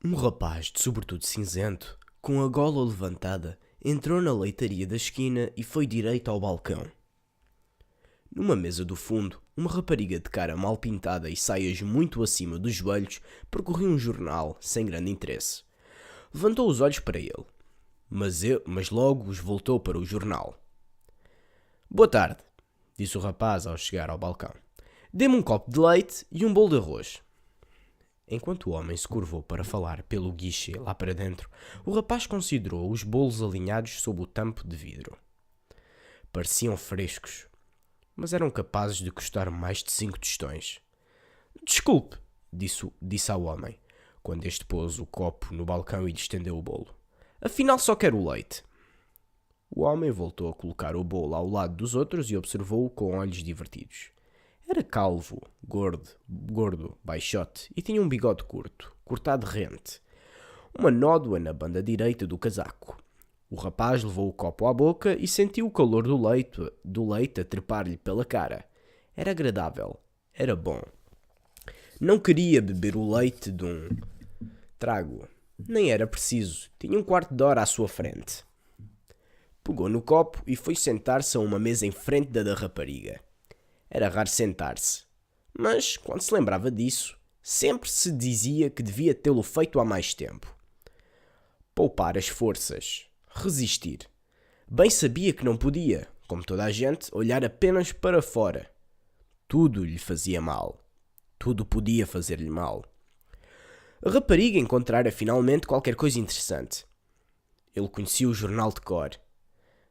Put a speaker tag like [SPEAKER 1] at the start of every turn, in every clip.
[SPEAKER 1] Um rapaz de sobretudo cinzento, com a gola levantada, entrou na leitaria da esquina e foi direito ao balcão. Numa mesa do fundo, uma rapariga de cara mal pintada e saias muito acima dos joelhos percorria um jornal sem grande interesse. Levantou os olhos para ele, mas logo os voltou para o jornal. "Boa tarde", disse o rapaz ao chegar ao balcão. "Dê-me um copo de leite e um bolo de arroz." Enquanto o homem se curvou para falar pelo guichê lá para dentro, o rapaz considerou os bolos alinhados sob o tampo de vidro. Pareciam frescos, mas eram capazes de custar mais de 5 tostões. "Desculpe", disse ao homem, quando este pôs o copo no balcão e lhe estendeu o bolo. "Afinal só quero o leite." O homem voltou a colocar o bolo ao lado dos outros e observou-o com olhos divertidos. Era calvo, gordo, baixote e tinha um bigode curto, cortado rente. Uma nódoa na banda direita do casaco. O rapaz levou o copo à boca e sentiu o calor do leite a trepar-lhe pela cara. Era agradável. Era bom. Não queria beber o leite de um trago. Nem era preciso. Tinha um quarto de hora à sua frente. Pegou no copo e foi sentar-se a uma mesa em frente da rapariga. Era raro sentar-se, mas, quando se lembrava disso, sempre se dizia que devia tê-lo feito há mais tempo. Poupar as forças. Resistir. Bem sabia que não podia, como toda a gente, olhar apenas para fora. Tudo lhe fazia mal. Tudo podia fazer-lhe mal. A rapariga encontrara finalmente qualquer coisa interessante. Ele conhecia o jornal de cor.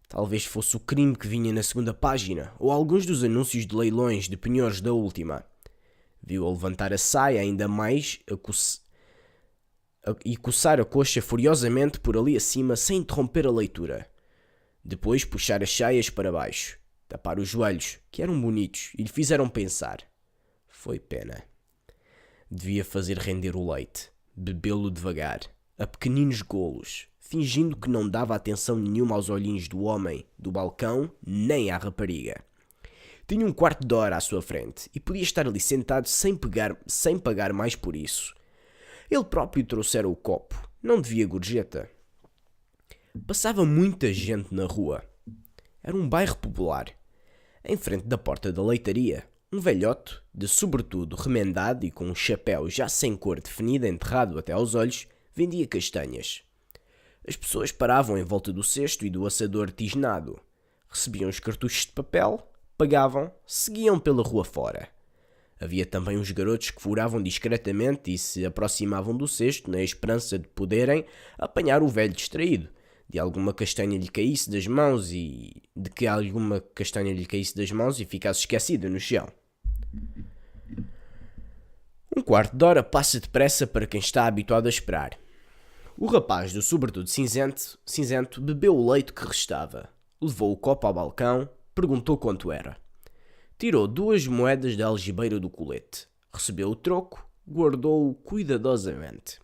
[SPEAKER 1] Talvez fosse o crime que vinha na segunda página, ou alguns dos anúncios de leilões de penhores da última. Viu-a levantar a saia ainda mais e coçar a coxa furiosamente por ali acima sem interromper a leitura. Depois puxar as saias para baixo, tapar os joelhos, que eram bonitos e lhe fizeram pensar. Foi pena. Devia fazer render o leite, bebê-lo devagar, a pequeninos golos, fingindo que não dava atenção nenhuma aos olhinhos do homem do balcão nem à rapariga. Tinha um quarto de hora à sua frente e podia estar ali sentado sem pagar mais por isso. Ele próprio trouxera o copo, não devia gorjeta. Passava muita gente na rua. Era um bairro popular. Em frente da porta da leitaria, um velhote, de sobretudo remendado e com um chapéu já sem cor definida enterrado até aos olhos, vendia castanhas. As pessoas paravam em volta do cesto e do assador tisnado. Recebiam os cartuchos de papel, pagavam, seguiam pela rua fora. Havia também uns garotos que furavam discretamente e se aproximavam do cesto na esperança de poderem apanhar o velho distraído, de que alguma castanha lhe caísse das mãos e ficasse esquecida no chão. Um quarto de hora passa depressa para quem está habituado a esperar. O rapaz do sobretudo cinzento bebeu o leite que restava, levou o copo ao balcão, perguntou quanto era. Tirou 2 moedas da algibeira do colete, recebeu o troco, guardou-o cuidadosamente.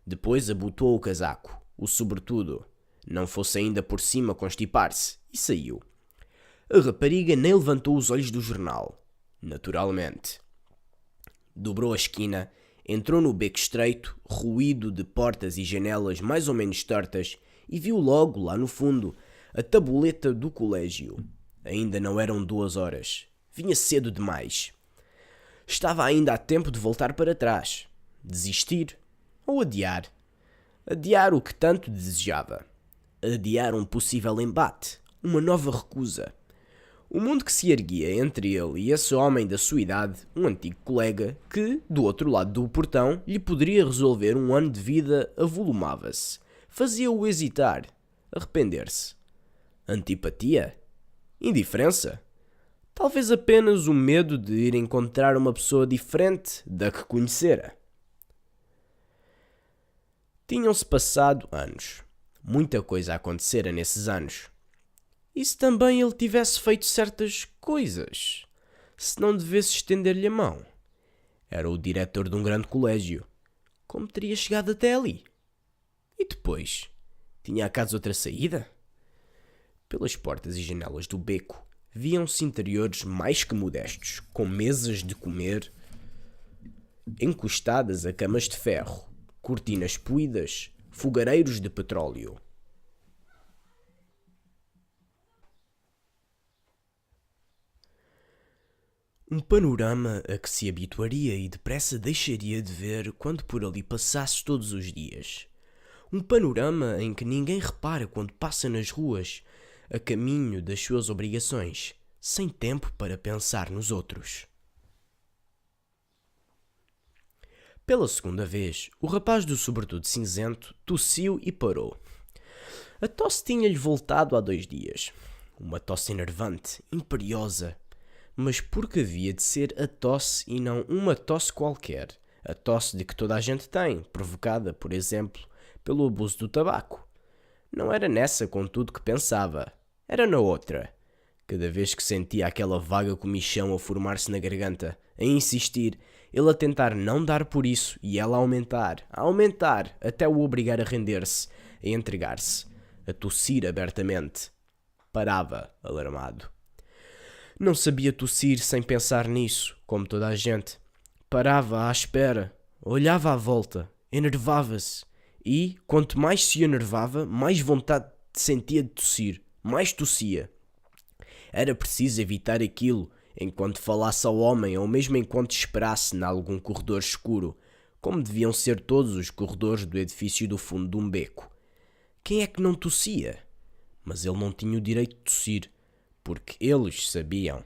[SPEAKER 1] Depois abotoou o casaco, o sobretudo, não fosse ainda por cima constipar-se, e saiu. A rapariga nem levantou os olhos do jornal, naturalmente. Dobrou a esquina, entrou no beco estreito, ruído de portas e janelas mais ou menos tortas, e viu logo, lá no fundo, a tabuleta do colégio. Ainda não eram 2 horas. Vinha cedo demais. Estava ainda a tempo de voltar para trás, desistir ou adiar. Adiar o que tanto desejava. Adiar um possível embate, uma nova recusa. O mundo que se erguia entre ele e esse homem da sua idade, um antigo colega, que, do outro lado do portão, lhe poderia resolver um ano de vida, avolumava-se. Fazia-o hesitar, arrepender-se. Antipatia? Indiferença? Talvez apenas o medo de ir encontrar uma pessoa diferente da que conhecera. Tinham-se passado anos. Muita coisa acontecera nesses anos. E se também ele tivesse feito certas coisas? Se não devesse estender-lhe a mão? Era o diretor de um grande colégio. Como teria chegado até ali? E depois? Tinha acaso outra saída? Pelas portas e janelas do beco, viam-se interiores mais que modestos, com mesas de comer encostadas a camas de ferro, cortinas puídas, fogareiros de petróleo. Um panorama a que se habituaria e depressa deixaria de ver quando por ali passasse todos os dias. Um panorama em que ninguém repara quando passa nas ruas, a caminho das suas obrigações, sem tempo para pensar nos outros. Pela segunda vez, o rapaz do sobretudo cinzento tossiu e parou. A tosse tinha-lhe voltado há 2 dias. Uma tosse enervante, imperiosa. Mas porque havia de ser a tosse e não uma tosse qualquer? A tosse de que toda a gente tem, provocada, por exemplo, pelo abuso do tabaco. Não era nessa, contudo, que pensava. Era na outra. Cada vez que sentia aquela vaga comichão a formar-se na garganta, a insistir, ele a tentar não dar por isso e ela a aumentar, até o obrigar a render-se, a entregar-se, a tossir abertamente. Parava, alarmado. Não sabia tossir sem pensar nisso, como toda a gente. Parava à espera, olhava à volta, enervava-se e, quanto mais se enervava, mais vontade sentia de tossir, mais tossia. Era preciso evitar aquilo enquanto falasse ao homem ou mesmo enquanto esperasse em algum corredor escuro, como deviam ser todos os corredores do edifício do fundo de um beco. Quem é que não tossia? Mas ele não tinha o direito de tossir, porque eles sabiam.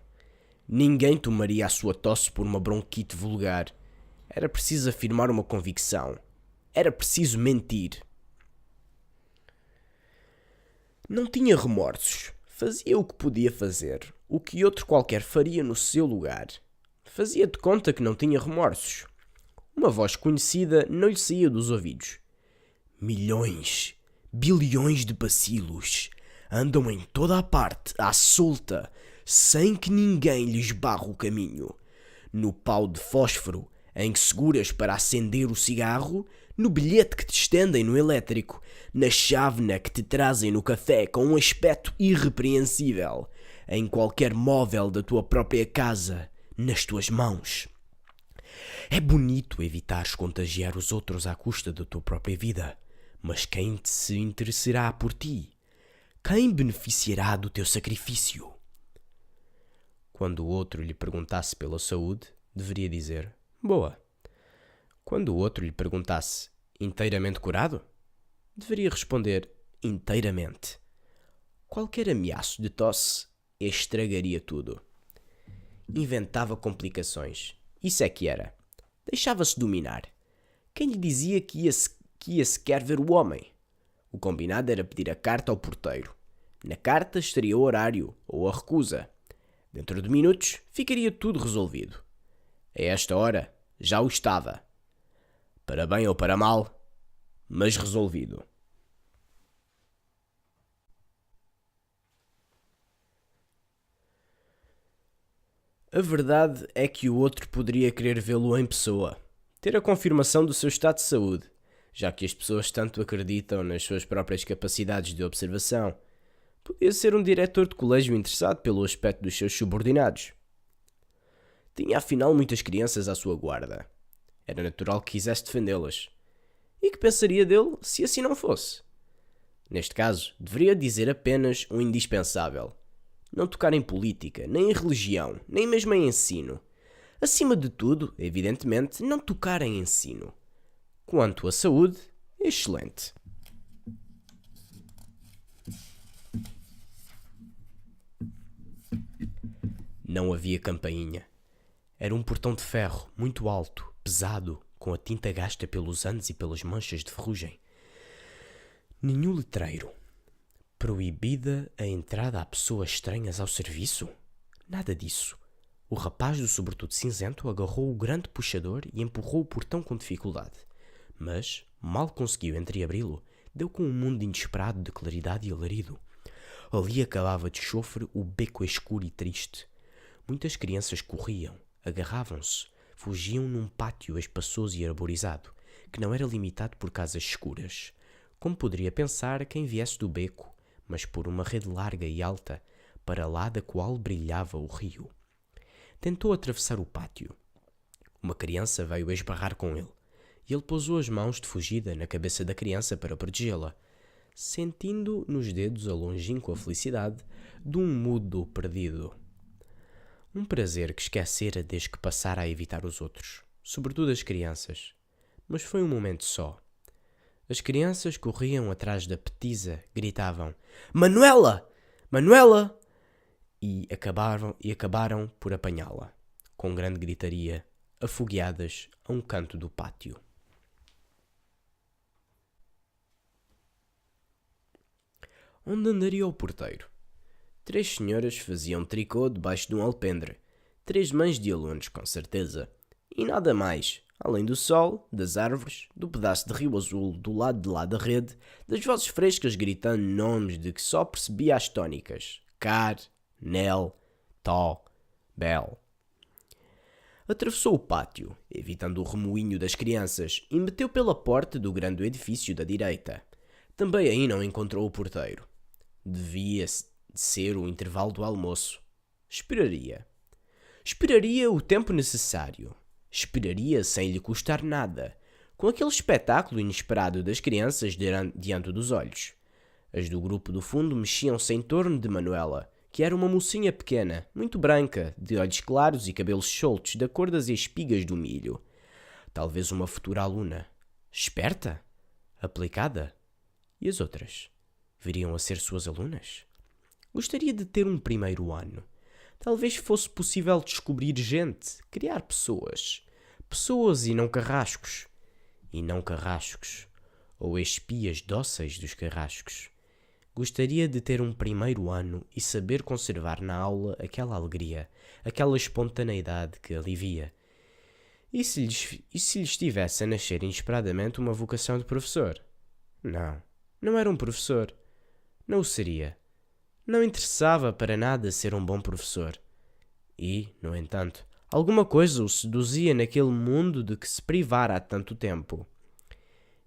[SPEAKER 1] Ninguém tomaria a sua tosse por uma bronquite vulgar. Era preciso afirmar uma convicção. Era preciso mentir. Não tinha remorsos. Fazia o que podia fazer, o que outro qualquer faria no seu lugar. Fazia de conta que não tinha remorsos. Uma voz conhecida não lhe saía dos ouvidos. Milhões, bilhões de bacilos andam em toda a parte, à solta, sem que ninguém lhes barre o caminho. No pau de fósforo em que seguras para acender o cigarro, no bilhete que te estendem no elétrico, na chávena que te trazem no café com um aspecto irrepreensível, em qualquer móvel da tua própria casa, nas tuas mãos. É bonito evitares contagiar os outros à custa da tua própria vida, mas quem se interessará por ti? Quem beneficiará do teu sacrifício? Quando o outro lhe perguntasse pela saúde, deveria dizer, boa. Quando o outro lhe perguntasse, inteiramente curado? Deveria responder, inteiramente. Qualquer ameaço de tosse estragaria tudo. Inventava complicações. Isso é que era. Deixava-se dominar. Quem lhe dizia que ia sequer ver o homem? O combinado era pedir a carta ao porteiro. Na carta estaria o horário ou a recusa. Dentro de minutos ficaria tudo resolvido. A esta hora já o estava. Para bem ou para mal, mas resolvido. A verdade é que o outro poderia querer vê-lo em pessoa, ter a confirmação do seu estado de saúde, já que as pessoas tanto acreditam nas suas próprias capacidades de observação. Podia ser um diretor de colégio interessado pelo aspecto dos seus subordinados. Tinha afinal muitas crianças à sua guarda. Era natural que quisesse defendê-las. E que pensaria dele se assim não fosse? Neste caso, deveria dizer apenas o indispensável. Não tocar em política, nem em religião, nem mesmo em ensino. Acima de tudo, evidentemente, não tocar em ensino. Quanto à saúde, excelente. Não havia campainha. Era um portão de ferro, muito alto, pesado, com a tinta gasta pelos anos e pelas manchas de ferrugem. Nenhum letreiro. Proibida a entrada a pessoas estranhas ao serviço? Nada disso. O rapaz do sobretudo cinzento agarrou o grande puxador e empurrou o portão com dificuldade. Mas, mal conseguiu entreabri-lo, deu com um mundo inesperado de claridade e alarido. Ali acabava de chofre o beco escuro e triste. Muitas crianças corriam, agarravam-se, fugiam num pátio espaçoso e arborizado, que não era limitado por casas escuras, como poderia pensar quem viesse do beco, mas por uma rede larga e alta, para lá da qual brilhava o rio. Tentou atravessar o pátio. Uma criança veio esbarrar com ele, e ele pousou as mãos de fugida na cabeça da criança para protegê-la, sentindo nos dedos a longínqua felicidade de um mudo perdido. Um prazer que esquecera desde que passara a evitar os outros, sobretudo as crianças. Mas foi um momento só. As crianças corriam atrás da petisa, gritavam "Manuela! Manuela!" e acabaram por apanhá-la, com grande gritaria, afogueadas a um canto do pátio. Onde andaria o porteiro? 3 senhoras faziam tricô debaixo de um alpendre. 3 mães de alunos, com certeza. E nada mais, além do sol, das árvores, do pedaço de rio azul do lado de lá da rede, das vozes frescas gritando nomes de que só percebia as tónicas. Car, Nel, Tó, Bel. Atravessou o pátio, evitando o remoinho das crianças, e meteu pela porta do grande edifício da direita. Também aí não encontrou o porteiro. Devia ser o intervalo do almoço. Esperaria. Esperaria o tempo necessário. Esperaria sem lhe custar nada, com aquele espetáculo inesperado das crianças diante dos olhos. As do grupo do fundo mexiam-se em torno de Manuela, que era uma mocinha pequena, muito branca, de olhos claros e cabelos soltos da cor das espigas do milho. Talvez uma futura aluna. Esperta? Aplicada? E as outras? Viriam a ser suas alunas? Gostaria de ter um primeiro ano. Talvez fosse possível descobrir gente, criar pessoas. Pessoas e não carrascos. E não carrascos. Ou espias dóceis dos carrascos. Gostaria de ter um primeiro ano e saber conservar na aula aquela alegria, aquela espontaneidade que alivia. E se lhes tivesse a nascer inesperadamente uma vocação de professor? Não era um professor. Não o seria. Não interessava para nada ser um bom professor. E, no entanto, alguma coisa o seduzia naquele mundo de que se privara há tanto tempo.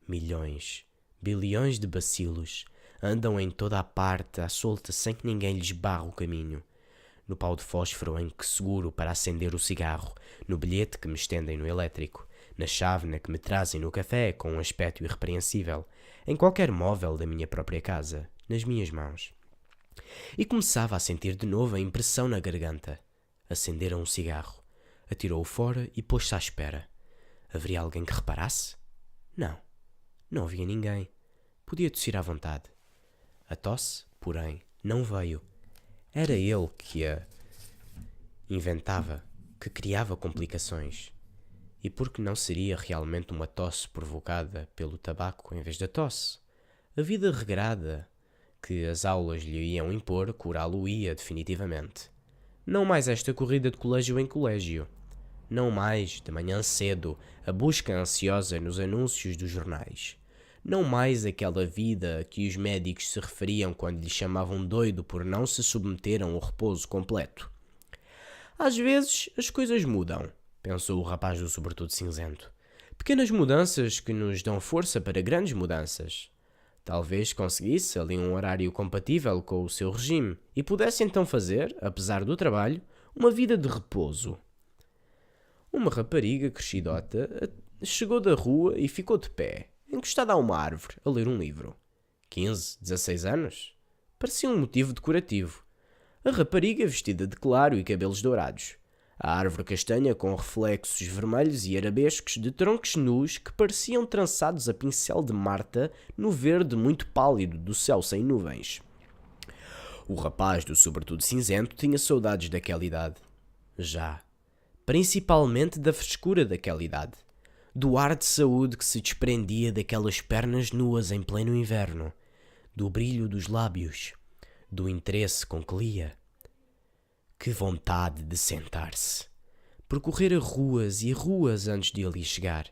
[SPEAKER 1] Milhões, bilhões de bacilos andam em toda a parte à solta sem que ninguém lhes barre o caminho. No pau de fósforo em que seguro para acender o cigarro, no bilhete que me estendem no elétrico, na chávena que me trazem no café com um aspecto irrepreensível, em qualquer móvel da minha própria casa, nas minhas mãos. E começava a sentir de novo a impressão na garganta. Acenderam um cigarro, atirou-o fora e pôs-se à espera. Haveria alguém que reparasse? Não havia ninguém. Podia tossir à vontade. A tosse, porém, não veio. Era ele que a inventava, que criava complicações. E por que não seria realmente uma tosse provocada pelo tabaco em vez da tosse? A vida regrada que as aulas lhe iam impor curá-lo-ia definitivamente. Não mais esta corrida de colégio em colégio. Não mais, de manhã cedo, a busca ansiosa nos anúncios dos jornais. Não mais aquela vida a que os médicos se referiam quando lhe chamavam doido por não se submeter a um repouso completo. Às vezes as coisas mudam, pensou o rapaz do sobretudo cinzento. Pequenas mudanças que nos dão força para grandes mudanças. Talvez conseguisse ali um horário compatível com o seu regime e pudesse então fazer, apesar do trabalho, uma vida de repouso. Uma rapariga crescidota chegou da rua e ficou de pé, encostada a uma árvore, a ler um livro. 15, 16 anos? Parecia um motivo decorativo. A rapariga vestida de claro e cabelos dourados. A árvore castanha com reflexos vermelhos e arabescos de troncos nus que pareciam trançados a pincel de Marta no verde muito pálido do céu sem nuvens. O rapaz do sobretudo cinzento tinha saudades daquela idade. Já. Principalmente da frescura daquela idade. Do ar de saúde que se desprendia daquelas pernas nuas em pleno inverno. Do brilho dos lábios. Do interesse com que lia. Que vontade de sentar-se. Percorrer ruas e ruas antes de ali chegar.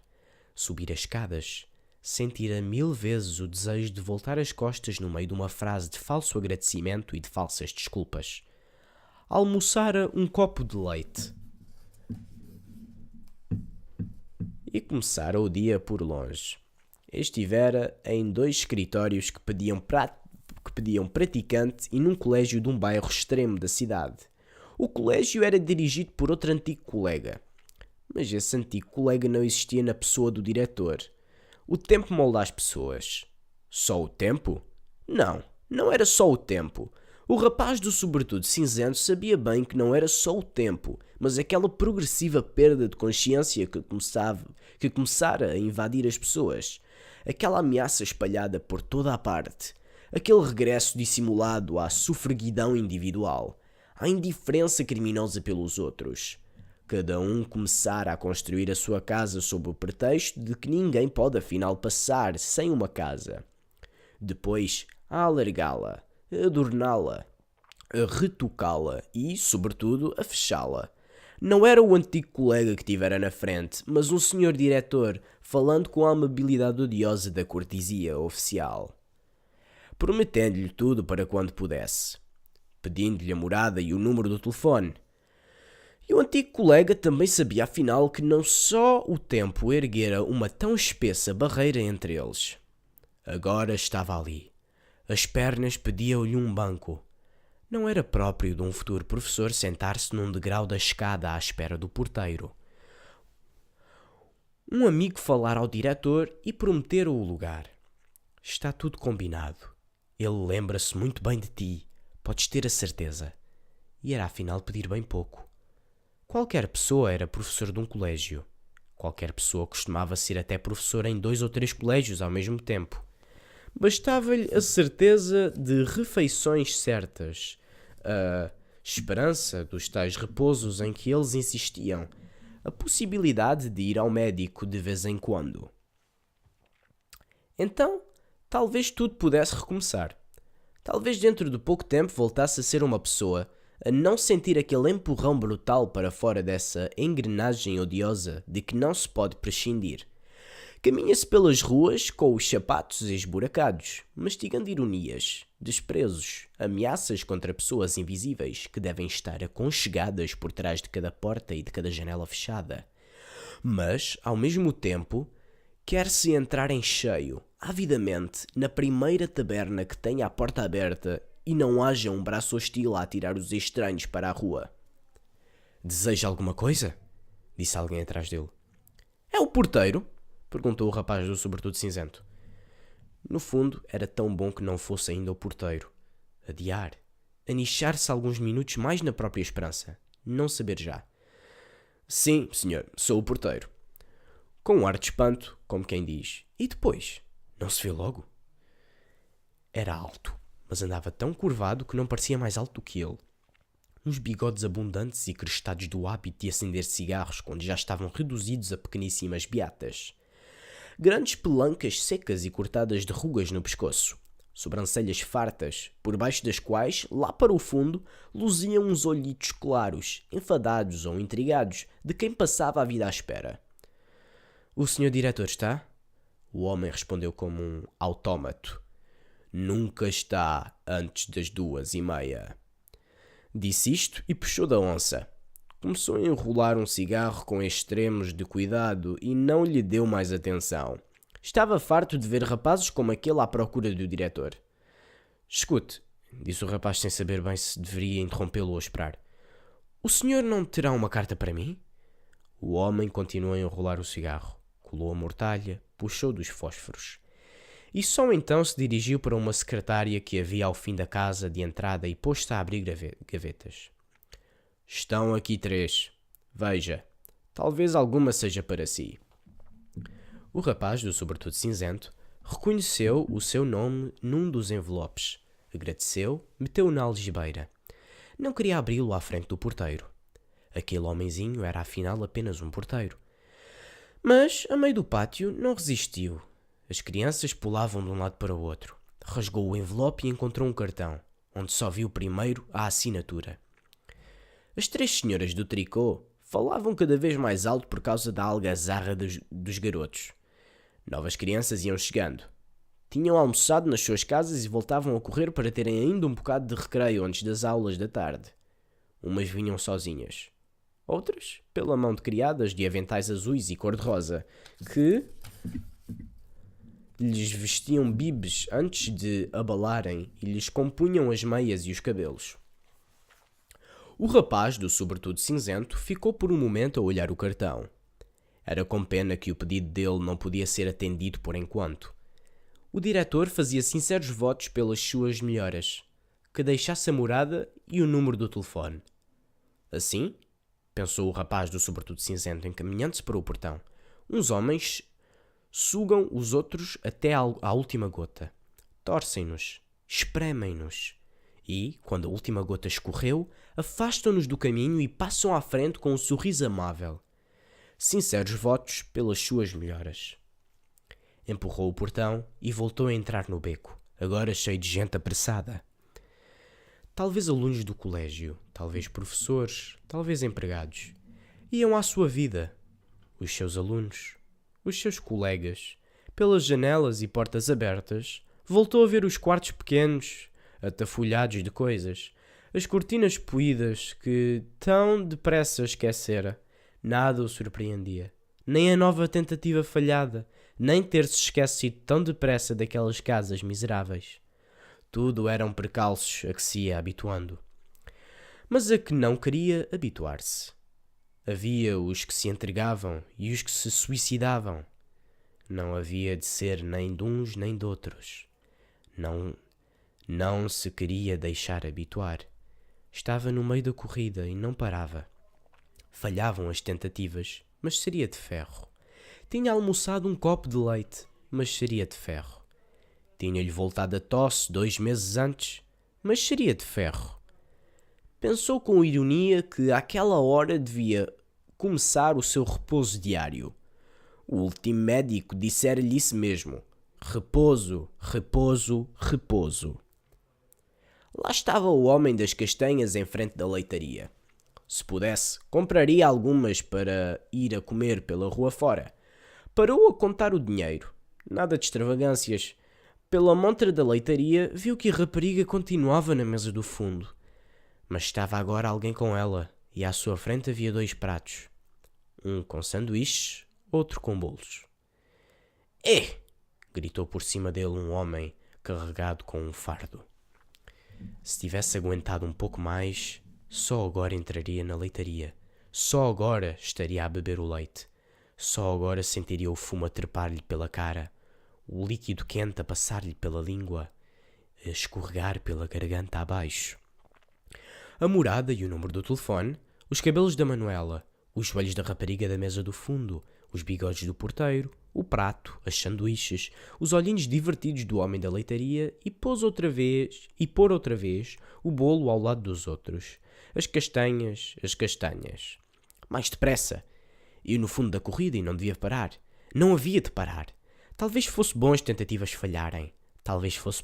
[SPEAKER 1] Subir as escadas. Sentira 1000 vezes o desejo de voltar as costas no meio de uma frase de falso agradecimento e de falsas desculpas. Almoçara um copo de leite. E começara o dia por longe. Estivera em 2 escritórios que pediam praticante e num colégio de um bairro extremo da cidade. O colégio era dirigido por outro antigo colega. Mas esse antigo colega não existia na pessoa do diretor. O tempo molda as pessoas. Só o tempo? Não, não era só o tempo. O rapaz do sobretudo cinzento sabia bem que não era só o tempo, mas aquela progressiva perda de consciência que começara a invadir as pessoas. Aquela ameaça espalhada por toda a parte. Aquele regresso dissimulado à sofreguidão individual. À indiferença criminosa pelos outros. Cada um começara a construir a sua casa sob o pretexto de que ninguém pode afinal passar sem uma casa. Depois, a alargá-la, a adorná-la, a retocá-la e, sobretudo, a fechá-la. Não era o antigo colega que tivera na frente, mas um senhor diretor, falando com a amabilidade odiosa da cortesia oficial. Prometendo-lhe tudo para quando pudesse. Pedindo-lhe a morada e o número do telefone. E o antigo colega também sabia afinal que não só o tempo erguera uma tão espessa barreira entre eles. Agora estava ali. As pernas pediam-lhe um banco. Não era próprio de um futuro professor sentar-se num degrau da escada à espera do porteiro. Um amigo falar ao diretor e prometer o lugar. Está tudo combinado. Ele lembra-se muito bem de ti, podes ter a certeza. E era afinal pedir bem pouco. Qualquer pessoa era professor de um colégio. Qualquer pessoa costumava ser até professor em 2 ou 3 colégios ao mesmo tempo. Bastava-lhe a certeza de refeições certas, a esperança dos tais repousos em que eles insistiam, a possibilidade de ir ao médico de vez em quando. Então, talvez tudo pudesse recomeçar. Talvez dentro de pouco tempo voltasse a ser uma pessoa, a não sentir aquele empurrão brutal para fora dessa engrenagem odiosa de que não se pode prescindir. Caminha-se pelas ruas com os sapatos esburacados, mastigando ironias, desprezos, ameaças contra pessoas invisíveis que devem estar aconchegadas por trás de cada porta e de cada janela fechada. Mas, ao mesmo tempo, quer-se entrar em cheio, avidamente, na primeira taberna que tenha a porta aberta e não haja um braço hostil a atirar os estranhos para a rua. «Deseja alguma coisa?» disse alguém atrás dele. «É o porteiro?» perguntou o rapaz do sobretudo cinzento. No fundo, era tão bom que não fosse ainda o porteiro. Adiar. Anichar-se alguns minutos mais na própria esperança. Não saber já. «Sim, senhor, sou o porteiro.» Com um ar de espanto, como quem diz. «E depois? Não se vê logo?» Era alto, mas andava tão curvado que não parecia mais alto do que ele. Uns bigodes abundantes e crestados do hábito de acender cigarros quando já estavam reduzidos a pequeníssimas beatas. Grandes pelancas secas e cortadas de rugas no pescoço. Sobrancelhas fartas, por baixo das quais, lá para o fundo, luziam uns olhitos claros, enfadados ou intrigados, de quem passava a vida à espera. «O senhor diretor está?» O homem respondeu como um autómato. «Nunca está antes das 2:30. Disse isto e puxou da onça. Começou a enrolar um cigarro com extremos de cuidado e não lhe deu mais atenção. Estava farto de ver rapazes como aquele à procura do diretor. «Escute», disse o rapaz sem saber bem se deveria interrompê-lo ou esperar. «O senhor não terá uma carta para mim?» O homem continuou a enrolar o cigarro. Colou a mortalha, puxou dos fósforos. E só então se dirigiu para uma secretária que havia ao fim da casa de entrada e pôs-se a abrir gavetas. «Estão aqui 3. Veja, talvez alguma seja para si.» O rapaz, do sobretudo cinzento, reconheceu o seu nome num dos envelopes. Agradeceu, meteu-o na algibeira. Não queria abri-lo à frente do porteiro. Aquele homenzinho era afinal apenas um porteiro. Mas, a meio do pátio, não resistiu. As crianças pulavam de um lado para o outro. Rasgou o envelope e encontrou um cartão, onde só viu primeiro a assinatura. As 3 senhoras do tricô falavam cada vez mais alto por causa da algazarra dos garotos. Novas crianças iam chegando. Tinham almoçado nas suas casas e voltavam a correr para terem ainda um bocado de recreio antes das aulas da tarde. Umas vinham sozinhas. Outras, pela mão de criadas de aventais azuis e cor-de-rosa, que lhes vestiam bibes antes de abalarem e lhes compunham as meias e os cabelos. O rapaz, do sobretudo cinzento, ficou por um momento a olhar o cartão. Era com pena que o pedido dele não podia ser atendido por enquanto. O diretor fazia sinceros votos pelas suas melhoras, que deixasse a morada e o número do telefone. Assim, pensou o rapaz do sobretudo cinzento encaminhando-se para o portão, uns homens sugam os outros até à última gota. Torcem-nos, espremem-nos. E, quando a última gota escorreu, afastam-nos do caminho e passam à frente com um sorriso amável. Sinceros votos pelas suas melhoras. Empurrou o portão e voltou a entrar no beco, agora cheio de gente apressada. Talvez alunos do colégio, talvez professores, talvez empregados. Iam à sua vida. Os seus alunos, os seus colegas. Pelas janelas e portas abertas, voltou a ver os quartos pequenos, atafolhados de coisas, as cortinas poídas que tão depressa esquecera. Nada o surpreendia. Nem a nova tentativa falhada, nem ter-se esquecido tão depressa daquelas casas miseráveis. Tudo eram precalços a que se ia habituando. Mas a que não queria habituar-se. Havia os que se entregavam e os que se suicidavam. Não havia de ser nem de uns nem de outros. Não se queria deixar habituar. Estava no meio da corrida e não parava. Falhavam as tentativas, mas seria de ferro. Tinha almoçado um copo de leite, mas seria de ferro. Tinha-lhe voltado a tosse 2 meses antes, mas seria de ferro. Pensou com ironia que àquela hora devia começar o seu repouso diário. O último médico dissera-lhe isso mesmo. Repouso, repouso, repouso. Lá estava o homem das castanhas em frente da leitaria. Se pudesse, compraria algumas para ir a comer pela rua fora. Parou a contar o dinheiro. Nada de extravagâncias. Pela montra da leitaria, viu que a rapariga continuava na mesa do fundo. Mas estava agora alguém com ela, e à sua frente havia 2 pratos. Um com sanduíches, outro com bolos. Gritou por cima dele um homem carregado com um fardo. Se tivesse aguentado um pouco mais, só agora entraria na leitaria. Só agora estaria a beber o leite. Só agora sentiria o fumo a trepar-lhe pela cara, o líquido quente a passar-lhe pela língua, a escorregar pela garganta abaixo. A morada e o número do telefone, os cabelos da Manuela, os joelhos da rapariga da mesa do fundo, os bigodes do porteiro, o prato, as sanduíches, os olhinhos divertidos do homem da leitaria e pôr outra vez o bolo ao lado dos outros. As castanhas. Mais depressa. E no fundo da corrida e não devia parar. Não havia de parar. Talvez fosse bom as tentativas falharem. Talvez fosse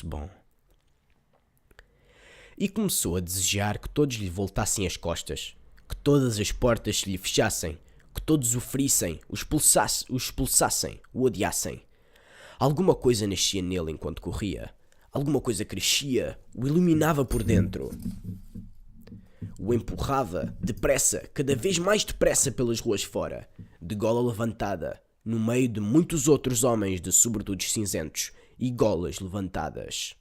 [SPEAKER 1] bom. E começou a desejar que todos lhe voltassem as costas. Que todas as portas se lhe fechassem. Que todos o ferissem, o expulsassem, o odiassem. Alguma coisa nascia nele enquanto corria. Alguma coisa crescia, o iluminava por dentro. O empurrava, depressa, cada vez mais depressa pelas ruas fora, de gola levantada, no meio de muitos outros homens de sobretudos cinzentos e golas levantadas.